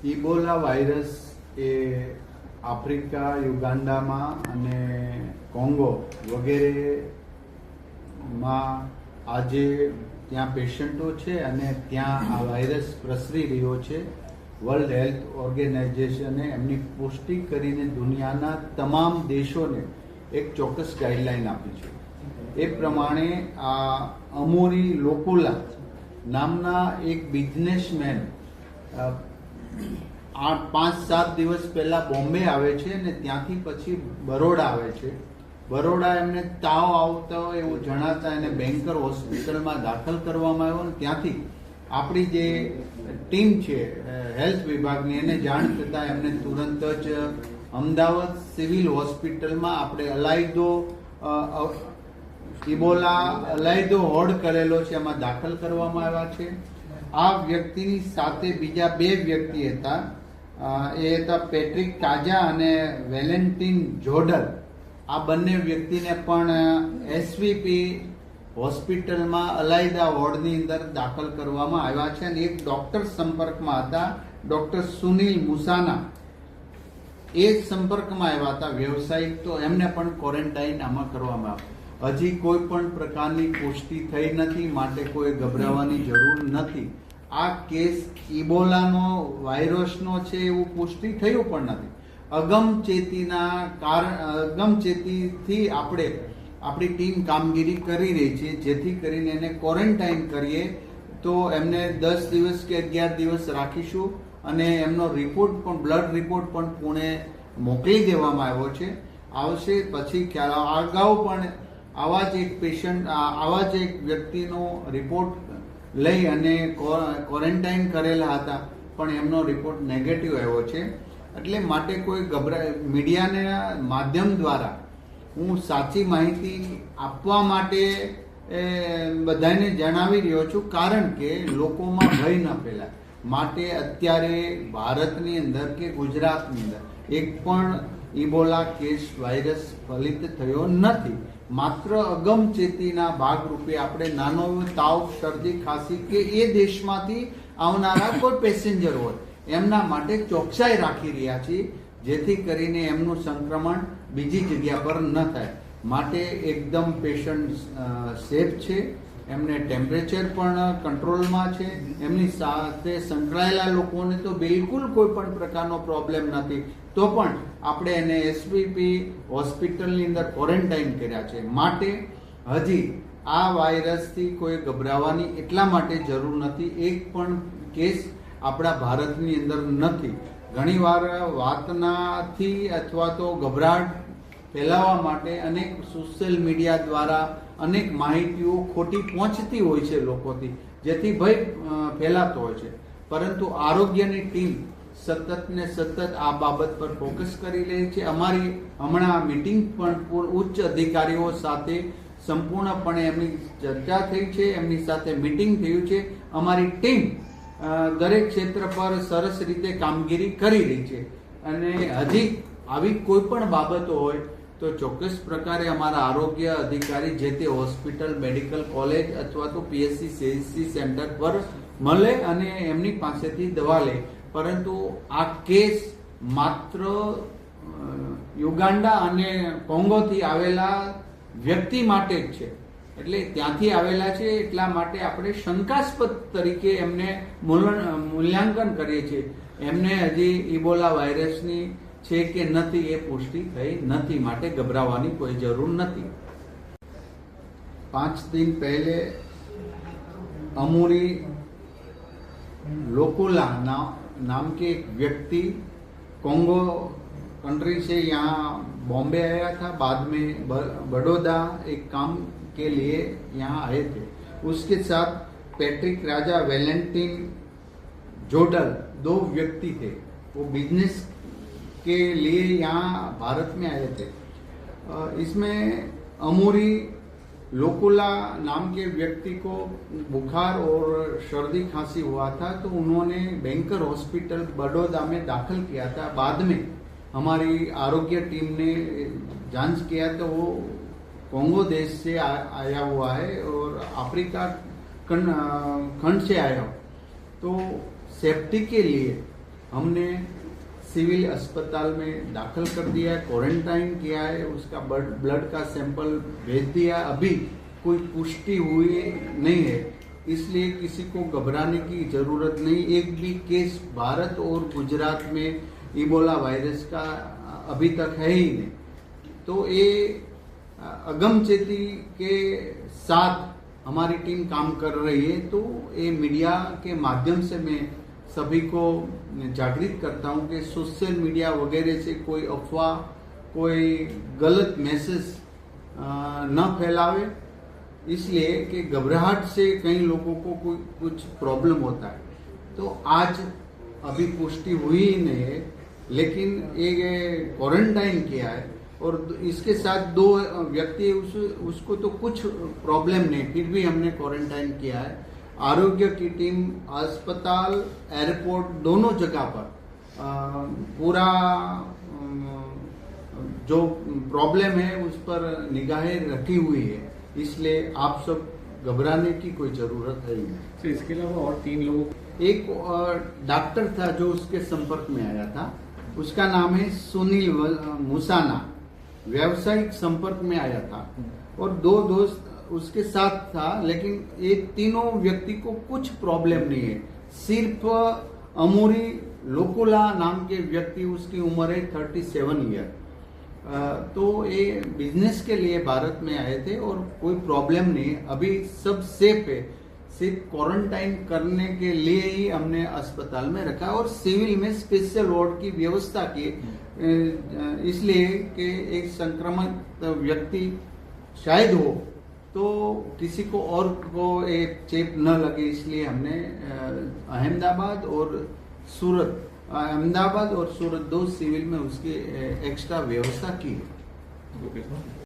Ebola virus એ Africa, યુગાન્ડામાં અને Congo વગેરેમાં આજે ત્યાં પેશન્ટો છે અને ત્યાં આ વાયરસ પ્રસરી રહ્યો છે. વર્લ્ડ હેલ્થ ઓર્ગેનાઇઝેશને એમની પુષ્ટિ કરીને દુનિયાના તમામ દેશોને એક ચોક્કસ ગાઈડલાઈન આપી છે. એ પ્રમાણે આ અમોરી લોકોલા નામના એક બિઝનેસમેન 5-7 દિવસ પહેલા બોમ્બે આવે છે અને ત્યાંથી પછી બરોડા આવે છે. બરોડા એમને તાવ આવતો એવું જણાતા એને બેન્કર હોસ્પિટલમાં દાખલ કરવામાં આવ્યો અને ત્યાંથી આપણી જે ટીમ છે હેલ્થ વિભાગની એને જાણ થતાં એમને તુરંત જ અમદાવાદ સિવિલ હોસ્પિટલમાં આપણે ઇબોલા અલાયદો હોડ કરેલો છે એમાં દાખલ કરવામાં આવ્યા છે. આ વ્યક્તિની સાથે બીજા 2 વ્યક્તિ હતા. એ હતા પેટ્રિક કાજા અને વેલેન્ટિન જોડર. આ બંને વ્યક્તિને પણ એસવીપી હોસ્પિટલમાં અલાયદા વોર્ડની અંદર દાખલ કરવામાં આવ્યા છે અને એક ડોક્ટર સંપર્કમાં હતા, ડોક્ટર સુનિલ મુસાના. એ સંપર્કમાં આવ્યા હતા વ્યવસાયિક, તો એમને પણ ક્વોરન્ટાઇન આમાં કરવામાં આવ્યા. હજી કોઈ પણ પ્રકારની પુષ્ટિ થઈ નથી, માટે કોઈ ગભરાવાની જરૂર નથી. આ કેસ ઇબોલાનો વાયરસનો છે એવું પુષ્ટિ થયું પણ નથી. અગમચેતીથી આપણી ટીમ કામગીરી કરી રહી છે, જેથી કરીને એને ક્વોરન્ટાઇન કરીએ તો એમને 10 દિવસ કે 11 દિવસ રાખીશું અને એમનો રિપોર્ટ પણ બ્લડ રિપોર્ટ પણ પુણે મોકલી દેવામાં આવ્યો છે. આવશે પછી ખ્યાલ. અગાઉ પણ આવા જ એક વ્યક્તિનો રિપોર્ટ લઈ અને ક્વોરન્ટાઇન કરેલા હતા, પણ એમનો રિપોર્ટ નેગેટિવ આવ્યો છે. એટલે માટે કોઈ મીડિયાના માધ્યમ દ્વારા હું સાચી માહિતી આપવા માટે બધાને જણાવી રહ્યો છું, કારણ કે લોકોમાં ભય ન ફેલાય. માટે અત્યારે ભારતની અંદર કે ગુજરાતની અંદર એક પણ ઇબોલા કેસ વાયરસ ફલિત થયો નથી. માત્ર અગમચેતીના ભાગરૂપે આપણે નાનો તાવ, શરદી, ખાંસી કે એ દેશમાંથી આવનારા કોઈ પેસેન્જર હોય એમના માટે ચોકસાઈ રાખી રહ્યા છીએ, જેથી કરીને એમનું સંક્રમણ બીજી જગ્યા પર ન થાય. માટે એકદમ પેશન્ટ સેફ છે, એમને ટેમ્પરેચર પણ કંટ્રોલમાં છે, એમની સાથે સંકળાયેલા લોકોને તો બિલકુલ કોઈ પણ પ્રકારનો પ્રોબ્લેમ નથી, તો પણ આપણે એને એસવીપી હોસ્પિટલની અંદર ક્વોરન્ટાઇન કર્યા છે. માટે હજી આ વાયરસથી કોઈ ગભરાવાની એટલા માટે જરૂર નથી. એક પણ કેસ આપણા ભારતની અંદર નથી. ઘણીવાર વાતનાથી અથવા તો ગભરાટ ફેલાવવા માટે અનેક સોશિયલ મીડિયા દ્વારા અનેક માહિતીઓ ખોટી પહોંચતી હોય છે લોકોથી, જેથી ભય ફેલાતો હોય છે. પરંતુ આરોગ્યની ટીમ સતત ને સતત આ બાબત પર ફોકસ કરી રહી છે. અમારી હમણાં મીટિંગ પણ ઉચ્ચ અધિકારીઓ સાથે સંપૂર્ણપણે એમની ચર્ચા થઈ છે, એમની સાથે મીટિંગ થયું છે. અમારી ટીમ દરેક ક્ષેત્ર પર સરસ રીતે કામગીરી કરી રહી છે અને હજી આવી કોઈ પણ બાબતો હોય તો ચોક્કસ પ્રકારે અમારા આરોગ્ય અધિકારી જે તે હોસ્પિટલ, મેડિકલ કોલેજ અથવા તો પીએચસી, સીએચસી સેન્ટર પર મળે અને એમની પાસેથી દવા લે. પરંતુ આ કેસ માત્ર યુગાન્ડા અને કોંગોથી આવેલા વ્યક્તિ માટે જ છે. એટલે ત્યાંથી આવેલા છે એટલા માટે આપણે શંકાસ્પદ તરીકે એમને મૂલ્યાંકન કરીએ છીએ. એમને હજી ઇબોલા વાયરસની છે કે નથી એ પુષ્ટિ થઈ નથી, માટે ગભરાવાની કોઈ જરૂર નથી. 5 दिन पहले अमूरी लोकोला नाम के एक व्यक्ति कोंगो कंट्री से यहाँ बॉम्बे आया था, बाद में बड़ौदा एक काम के लिए यहाँ आए थे. उसके साथ पैट्रिक राजा, वेलेंटिन जोडल 2 व्यक्ति थे. वो बिजनेस के लिए यहाँ भारत में आए थे. इसमें अमूरी लोकोला नाम के व्यक्ति को बुखार और सर्दी खांसी हुआ था, तो उन्होंने बैंकर हॉस्पिटल बड़ौदा में दाखल किया था. बाद में हमारी आरोग्य टीम ने जांच किया तो वो कोंगो देश से आया हुआ है और अफ्रीका खंड से आया हो. तो सेफ्टी के लिए हमने सिविल अस्पताल में दाखिल कर दिया है, क्वारंटाइन किया है, उसका ब्लड का सैंपल भेज दिया। अभी कोई पुष्टि हुई नहीं है, इसलिए किसी को घबराने की जरूरत नहीं। एक भी केस भारत और गुजरात में इबोला वायरस का अभी तक है ही नहीं। तो ये अगमचेती के साथ हमारी टीम काम कर रही है। तो ये मीडिया के माध्यम से मैं सभी को जागृत करता हूं कि सोशल मीडिया वगैरह से कोई अफवाह, कोई गलत मैसेज न फैलावे, इसलिए कि घबराहट से कई लोगों को कोई कुछ प्रॉब्लम होता है। तो आज अभी पुष्टि हुई ही नहीं है, लेकिन एक क्वारंटाइन किया है और इसके साथ 2 व्यक्ति उसको तो कुछ प्रॉब्लम नहीं, फिर भी हमने क्वारंटाइन किया है। आरोग्य की टीम अस्पताल, एयरपोर्ट दोनों जगह पर पूरा जो प्रॉब्लम है उस पर निगाहें रखी हुई है, इसलिए आप सब घबराने की कोई जरूरत है नहीं। तो इसके अलावा और 3 लोगों, एक डॉक्टर था जो उसके संपर्क में आया था, उसका नाम है सुनील मुसाना, व्यावसायिक संपर्क में आया था, और 2 दोस्त उसके साथ था। लेकिन ये तीनों व्यक्ति को कुछ प्रॉब्लम नहीं है। सिर्फ अमूरी लोकुला नाम के व्यक्ति, उसकी उम्र है 37 ईयर। तो ये बिजनेस के लिए भारत में आए थे और कोई प्रॉब्लम नहीं है, अभी सब सेफ है। सिर्फ क्वारंटाइन करने के लिए ही हमने अस्पताल में रखा और सिविल में स्पेशल वार्ड की व्यवस्था की, इसलिए कि एक संक्रमित व्यक्ति शायद हो तो किसी को और को एक चेप न लगे, इसलिए हमने अहमदाबाद और सूरत 2 सिविल में उसकी एक्स्ट्रा व्यवस्था की है।